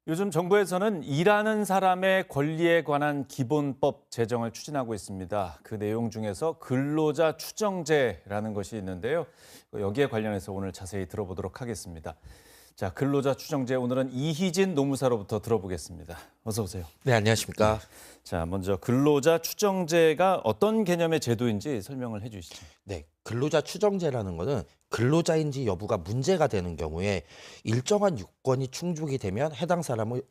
요즘 정부에서는 일하는 사람의 권리에 관한 기본법 제정을 추진하고 있습니다. 그 내용 중에서 근로자 추정제라는 것이 있는데요. 여기에 관련해서 오늘 자세히 들어보도록 하겠습니다. 자, 근로자 추정제 오늘은 이희진 노무사로부터 들어보겠습니다. 어서 오세요. 네, 안녕하십니까. 자, 먼저 근로자 추정제가 어떤 개념의 제도인지 설명을 해 주시죠. 네, 근로자 추정제라는 거는 근로자인지 여부가 문제가 되는 경우에 일정한 요건이 충족이 되면 해당 사람을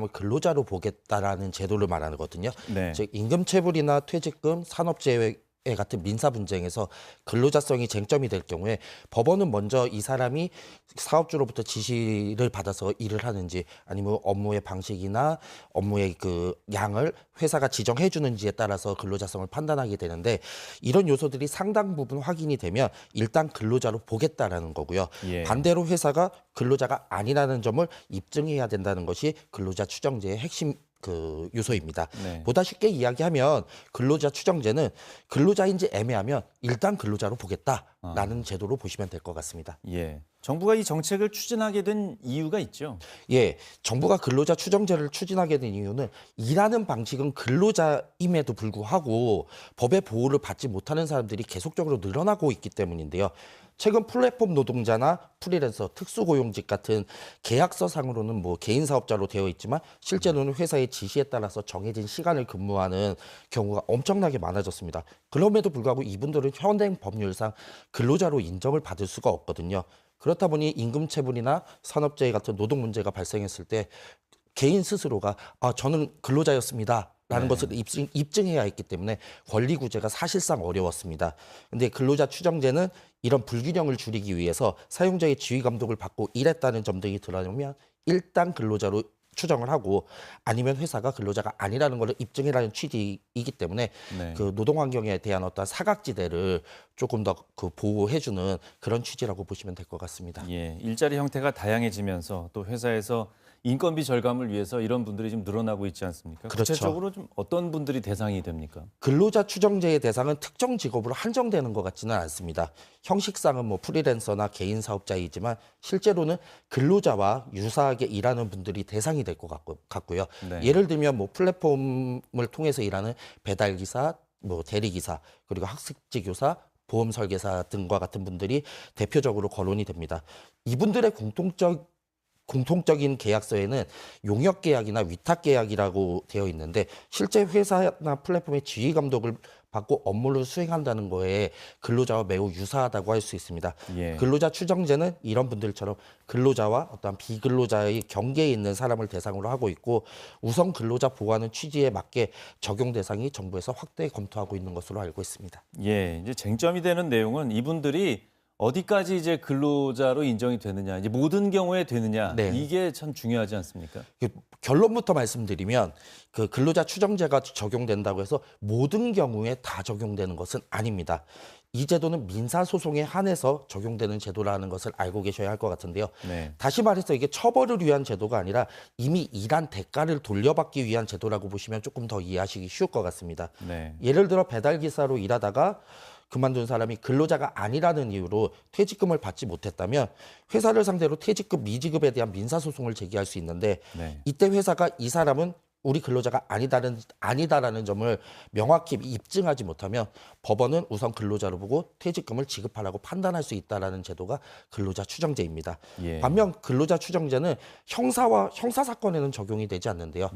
근로자로 보겠다라는 제도를 말하는 거거든요. 네. 즉 임금체불이나 퇴직금, 산업재해 같은 민사 분쟁에서 근로자성이 쟁점이 될 경우에 법원은 먼저 이 사람이 사업주로부터 지시를 받아서 일을 하는지 아니면 업무의 방식이나 업무의 그 양을 회사가 지정해 주는지에 따라서 근로자성을 판단하게 되는데 이런 요소들이 상당 부분 확인이 되면 일단 근로자로 보겠다라는 거고요. 예. 반대로 회사가 근로자가 아니라는 점을 입증해야 된다는 것이 근로자 추정제의 핵심 그 요소입니다. 네. 보다 쉽게 이야기하면 근로자 추정제는 근로자인지 애매하면 일단 근로자로 보겠다라는 제도로 보시면 될 것 같습니다. 예. 정부가 이 정책을 추진하게 된 이유가 있죠. 예, 정부가 근로자 추정제를 추진하게 된 이유는 일하는 방식은 근로자임에도 불구하고 법의 보호를 받지 못하는 사람들이 계속적으로 늘어나고 있기 때문인데요. 최근 플랫폼 노동자나 프리랜서, 특수고용직 같은 계약서상으로는 뭐 개인 사업자로 되어 있지만 실제로는 회사의 지시에 따라서 정해진 시간을 근무하는 경우가 엄청나게 많아졌습니다. 그럼에도 불구하고 이분들은 현행 법률상 근로자로 인정을 받을 수가 없거든요. 그렇다 보니 임금체불이나 산업재해 같은 노동 문제가 발생했을 때 개인 스스로가 저는 근로자였습니다. 라는 것을 입증해야 했기 때문에 권리 구제가 사실상 어려웠습니다. 근데 근로자 추정제는 이런 불균형을 줄이기 위해서 사용자의 지휘 감독을 받고 일했다는 점 등이 드러나면 일단 근로자로 추정을 하고 아니면 회사가 근로자가 아니라는 것을 입증해라는 취지이기 때문에 네. 그 노동 환경에 대한 어떤 사각지대를 조금 더 그 보호해주는 그런 취지라고 보시면 될 것 같습니다. 예, 일자리 형태가 다양해지면서 또 회사에서 인건비 절감을 위해서 이런 분들이 좀 늘어나고 있지 않습니까? 그렇죠. 구체적으로 좀 어떤 분들이 대상이 됩니까? 근로자 추정제의 대상은 특정 직업으로 한정되는 것 같지는 않습니다. 형식상은 뭐 프리랜서나 개인 사업자이지만 실제로는 근로자와 유사하게 일하는 분들이 대상이 될 것 같고요. 네. 예를 들면 뭐 플랫폼을 통해서 일하는 배달기사, 뭐 대리기사, 그리고 학습지교사, 보험 설계사 등과 같은 분들이 대표적으로 거론이 됩니다. 이분들의 공통적인 계약서에는 용역 계약이나 위탁 계약이라고 되어 있는데 실제 회사나 플랫폼의 지휘 감독을 받고 업무를 수행한다는 거에 근로자와 매우 유사하다고 할 수 있습니다. 예. 근로자 추정제는 이런 분들처럼 근로자와 어떤 비근로자의 경계에 있는 사람을 대상으로 하고 있고 우선 근로자 보호하는 취지에 맞게 적용 대상이 정부에서 확대 검토하고 있는 것으로 알고 있습니다. 예, 이제 쟁점이 되는 내용은 이분들이 어디까지 이제 근로자로 인정이 되느냐, 이제 모든 경우에 되느냐, 네. 이게 참 중요하지 않습니까? 결론부터 말씀드리면 그 근로자 추정제가 적용된다고 해서 모든 경우에 다 적용되는 것은 아닙니다. 이 제도는 민사소송에 한해서 적용되는 제도라는 것을 알고 계셔야 할 것 같은데요. 네. 다시 말해서 이게 처벌을 위한 제도가 아니라 이미 일한 대가를 돌려받기 위한 제도라고 보시면 조금 더 이해하시기 쉬울 것 같습니다. 네. 예를 들어 배달기사로 일하다가 그만둔 사람이 근로자가 아니라는 이유로 퇴직금을 받지 못했다면 회사를 상대로 퇴직금 미지급에 대한 민사소송을 제기할 수 있는데 네. 이때 회사가 이 사람은 우리 근로자가 아니다라는 점을 명확히 입증하지 못하면 법원은 우선 근로자로 보고 퇴직금을 지급하라고 판단할 수 있다라는 제도가 근로자 추정제입니다. 예. 반면 근로자 추정제는 형사 사건에는 적용이 되지 않는데요.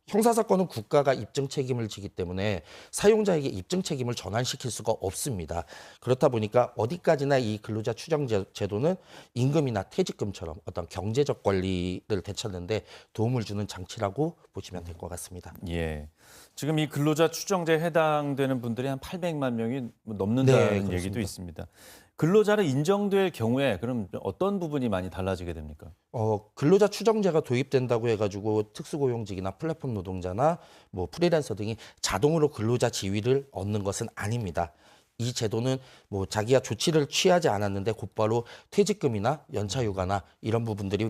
형사 사건은 국가가 입증 책임을 지기 때문에 사용자에게 입증 책임을 전환시킬 수가 없습니다. 그렇다 보니까 어디까지나 이 근로자 추정제 제도는 임금이나 퇴직금처럼 어떤 경제적 권리를 되찾는데 도움을 주는 장치라고 보시면 될 것 같습니다. 예. 지금 이 근로자 추정제에 해당되는 분들이 한 800만 명이 네, 넘는다는 그렇습니다. 얘기도 있습니다. 근로자로 인정될 경우에 그럼 어떤 부분이 많이 달라지게 됩니까? 근로자 추정제가 도입된다고 해가지고 특수고용직이나 플랫폼 노동자나 뭐 프리랜서 등이 자동으로 근로자 지위를 얻는 것은 아닙니다. 이 제도는 뭐 자기가 조치를 취하지 않았는데 곧바로 퇴직금이나 연차휴가나 이런 부분들이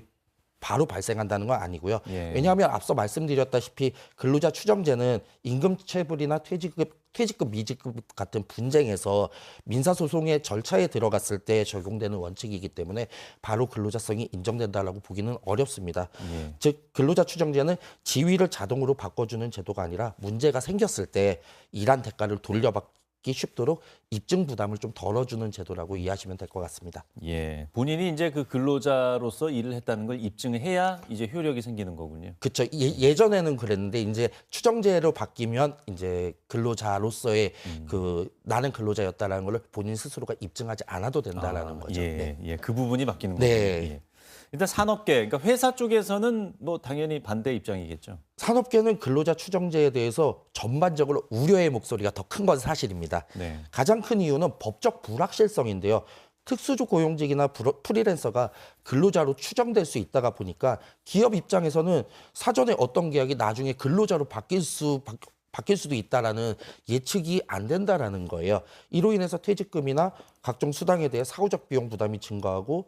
바로 발생한다는 건 아니고요. 예. 왜냐하면 앞서 말씀드렸다시피 근로자 추정제는 임금체불이나 퇴직급 미지급 같은 분쟁에서 민사소송의 절차에 들어갔을 때 적용되는 원칙이기 때문에 바로 근로자성이 인정된다라고 보기는 어렵습니다. 예. 즉 근로자 추정제는 지위를 자동으로 바꿔주는 제도가 아니라 문제가 생겼을 때 일한 대가를 돌려받기 쉽도록 입증 부담을 좀 덜어주는 제도라고 이해하시면 될 것 같습니다. 예. 본인이 이제 그 근로자로서 일을 했다는 걸 입증해야 이제 효력이 생기는 거군요. 그렇죠. 예전에는 그랬는데 이제 추정제로 바뀌면 이제 근로자로서의 그 나는 근로자였다라는 걸 본인 스스로가 입증하지 않아도 된다라는 거죠. 예, 네. 예. 그 부분이 바뀌는 네. 거군요. 예. 일단 산업계, 그러니까 회사 쪽에서는 뭐 당연히 반대 입장이겠죠. 산업계는 근로자 추정제에 대해서 전반적으로 우려의 목소리가 더 큰 건 사실입니다. 네. 가장 큰 이유는 법적 불확실성인데요. 특수조 고용직이나 프리랜서가 근로자로 추정될 수 있다가 보니까 기업 입장에서는 사전에 어떤 계약이 나중에 근로자로 바뀔 수도 있다라는 예측이 안 된다라는 거예요. 이로 인해서 퇴직금이나 각종 수당에 대해 사후적 비용 부담이 증가하고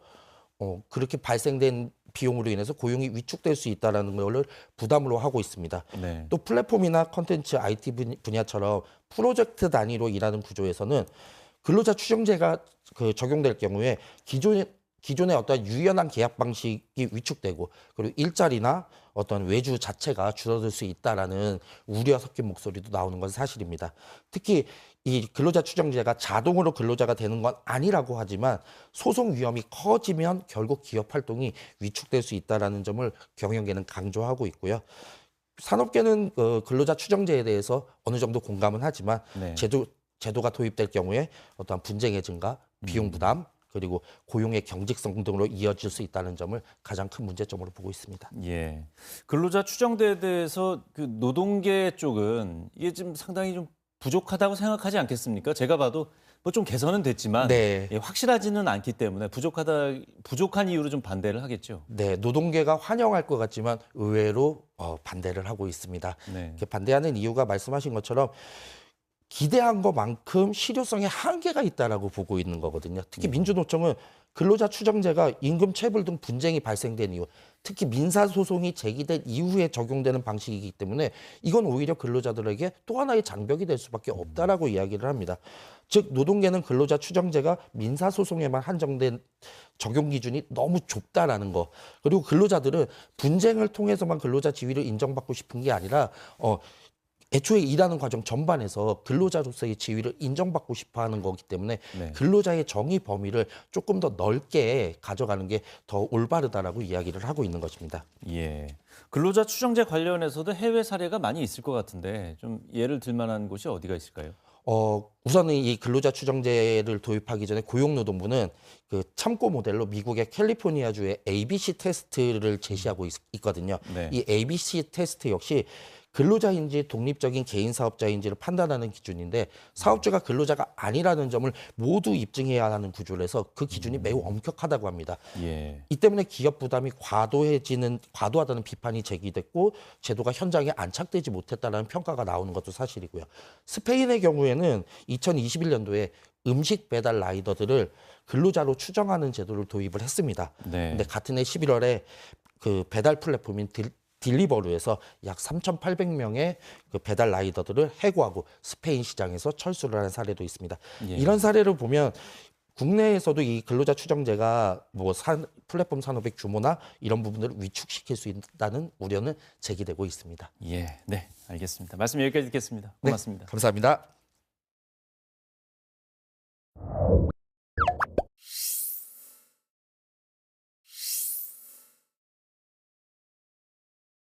그렇게 발생된 비용으로 인해서 고용이 위축될 수 있다는 걸 부담으로 하고 있습니다. 네. 또 플랫폼이나 컨텐츠 IT 분야처럼 프로젝트 단위로 일하는 구조에서는 근로자 추정제가 적용될 경우에 기존의 어떤 유연한 계약 방식이 위축되고 그리고 일자리나 어떤 외주 자체가 줄어들 수 있다라는 우려 섞인 목소리도 나오는 건 사실입니다. 특히 이 근로자 추정제가 자동으로 근로자가 되는 건 아니라고 하지만 소송 위험이 커지면 결국 기업 활동이 위축될 수 있다라는 점을 경영계는 강조하고 있고요. 산업계는 근로자 추정제에 대해서 어느 정도 공감은 하지만 네. 제도가 도입될 경우에 어떤 분쟁의 증가, 비용 부담, 그리고 고용의 경직성 등으로 이어질 수 있다는 점을 가장 큰 문제점으로 보고 있습니다. 예. 근로자 추정제에 대해서 그 노동계 쪽은 이게 지금 상당히 좀 부족하다고 생각하지 않겠습니까? 제가 봐도 뭐 좀 개선은 됐지만 네. 예, 확실하지는 않기 때문에 부족한 이유로 좀 반대를 하겠죠. 네, 노동계가 환영할 것 같지만 의외로 반대를 하고 있습니다. 네. 이렇게 반대하는 이유가 말씀하신 것처럼 기대한 것만큼 실효성에 한계가 있다라고 보고 있는 거거든요. 특히 민주노총은 근로자 추정제가 임금 체불 등 분쟁이 발생된 이후, 특히 민사소송이 제기된 이후에 적용되는 방식이기 때문에 이건 오히려 근로자들에게 또 하나의 장벽이 될 수밖에 없다라고 이야기를 합니다. 즉 노동계는 근로자 추정제가 민사소송에만 한정된 적용 기준이 너무 좁다라는 거. 그리고 근로자들은 분쟁을 통해서만 근로자 지위를 인정받고 싶은 게 아니라 애초에 일하는 과정 전반에서 근로자로서의 지위를 인정받고 싶어하는 거기 때문에 네. 근로자의 정의 범위를 조금 더 넓게 가져가는 게 더 올바르다라고 이야기를 하고 있는 것입니다. 예. 근로자 추정제 관련해서도 해외 사례가 많이 있을 것 같은데 좀 예를 들 만한 곳이 어디가 있을까요? 우선은 이 근로자 추정제를 도입하기 전에 고용노동부는 그 참고 모델로 미국의 캘리포니아주의 ABC 테스트를 제시하고 있거든요. 네. 이 ABC 테스트 역시 근로자인지 독립적인 개인 사업자인지를 판단하는 기준인데 사업주가 근로자가 아니라는 점을 모두 입증해야 하는 구조라서 그 기준이 매우 엄격하다고 합니다. 예. 이 때문에 기업 부담이 과도하다는 비판이 제기됐고 제도가 현장에 안착되지 못했다는 평가가 나오는 것도 사실이고요. 스페인의 경우에는 2021년도에 음식 배달 라이더들을 근로자로 추정하는 제도를 도입을 했습니다. 네. 근데 같은 해 11월에 그 배달 플랫폼인 딜리버루에서 약 3,800명의 그 배달 라이더들을 해고하고 스페인 시장에서 철수를 한 사례도 있습니다. 예. 이런 사례를 보면 국내에서도 이 근로자 추정제가 플랫폼 산업의 규모나 이런 부분들을 위축시킬 수 있다는 우려는 제기되고 있습니다. 예. 네. 알겠습니다. 말씀 여기까지 듣겠습니다. 고맙습니다. 네, 감사합니다.